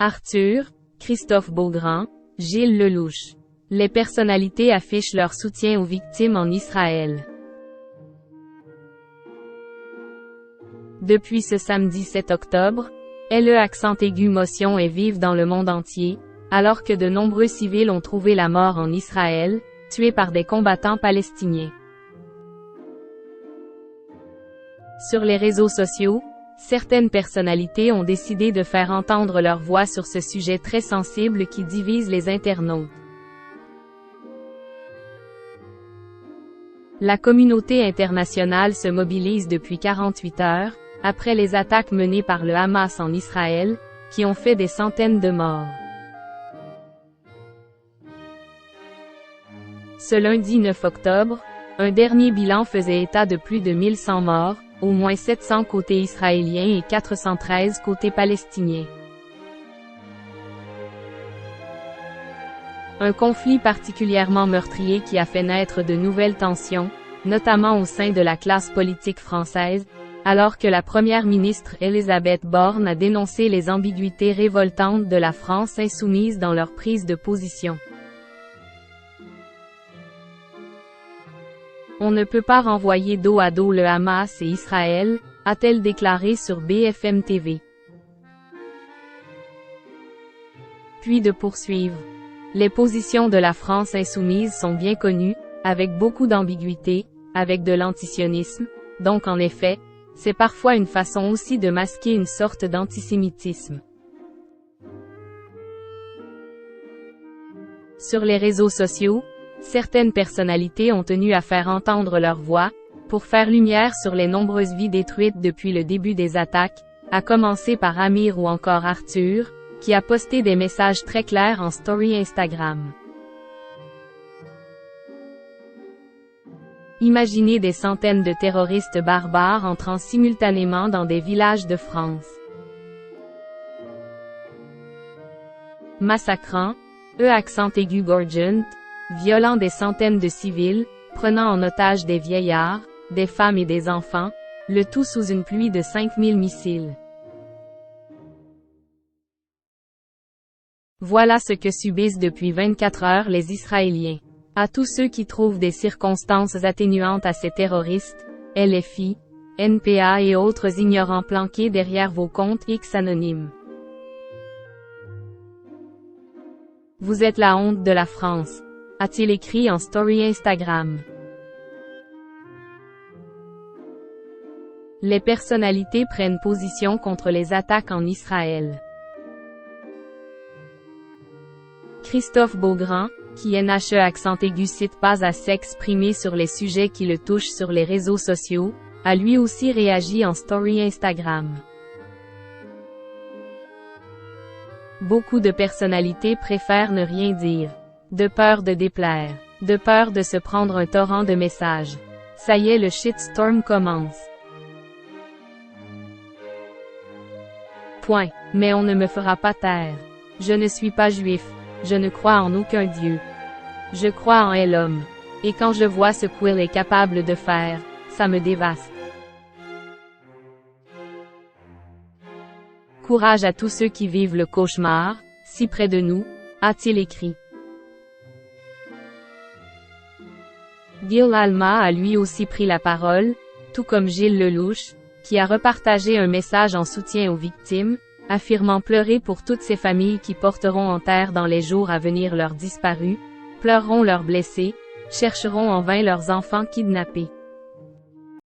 Arthur, Christophe Beaugrand, Gilles Lellouche. Les personnalités affichent leur soutien aux victimes en Israël. Depuis ce samedi 7 octobre, motion est vive dans le monde entier, alors que de nombreux civils ont trouvé la mort en Israël, tués par des combattants palestiniens. Sur les réseaux sociaux, certaines personnalités ont décidé de faire entendre leur voix sur ce sujet très sensible qui divise les internautes. La communauté internationale se mobilise depuis 48 heures, après les attaques menées par le Hamas en Israël, qui ont fait des centaines de morts. Ce lundi 9 octobre, un dernier bilan faisait état de plus de 1100 morts, au moins 700 côté israélien et 413 côté palestinien. Un conflit particulièrement meurtrier qui a fait naître de nouvelles tensions, notamment au sein de la classe politique française, alors que la première ministre Elisabeth Borne a dénoncé les ambiguïtés révoltantes de la France insoumise dans leur prise de position. On ne peut pas renvoyer dos à dos le Hamas et Israël, a-t-elle déclaré sur BFM TV. Puis de poursuivre. Les positions de la France insoumise sont bien connues, avec beaucoup d'ambiguïté, avec de l'antisionisme, donc en effet, c'est parfois une façon aussi de masquer une sorte d'antisémitisme. Sur les réseaux sociaux, certaines personnalités ont tenu à faire entendre leur voix, pour faire lumière sur les nombreuses vies détruites depuis le début des attaques, à commencer par Amir ou encore Arthur, qui a posté des messages très clairs en story Instagram. Imaginez des centaines de terroristes barbares entrant simultanément dans des villages de France. Massacrant, gorgent, violant des centaines de civils, prenant en otage des vieillards, des femmes et des enfants, le tout sous une pluie de 5000 missiles. Voilà ce que subissent depuis 24 heures les Israéliens. À tous ceux qui trouvent des circonstances atténuantes à ces terroristes, LFI, NPA et autres ignorants planqués derrière vos comptes X anonymes. Vous êtes la honte de la France, a-t-il écrit en story Instagram. Les personnalités prennent position contre les attaques en Israël. Christophe Beaugrand, qui cite pas à s'exprimer sur les sujets qui le touchent sur les réseaux sociaux, a lui aussi réagi en story Instagram. Beaucoup de personnalités préfèrent ne rien dire, de peur de déplaire, de peur de se prendre un torrent de messages. Ça y est, le shitstorm commence. Point. Mais on ne me fera pas taire. Je ne suis pas juif. Je ne crois en aucun Dieu. Je crois en l'homme. Et quand je vois ce qu'il est capable de faire, ça me dévaste. Courage à tous ceux qui vivent le cauchemar, si près de nous, a-t-il écrit. Gil Alma a lui aussi pris la parole, tout comme Gilles Lellouche, qui a repartagé un message en soutien aux victimes, affirmant pleurer pour toutes ces familles qui porteront en terre dans les jours à venir leurs disparus, pleureront leurs blessés, chercheront en vain leurs enfants kidnappés.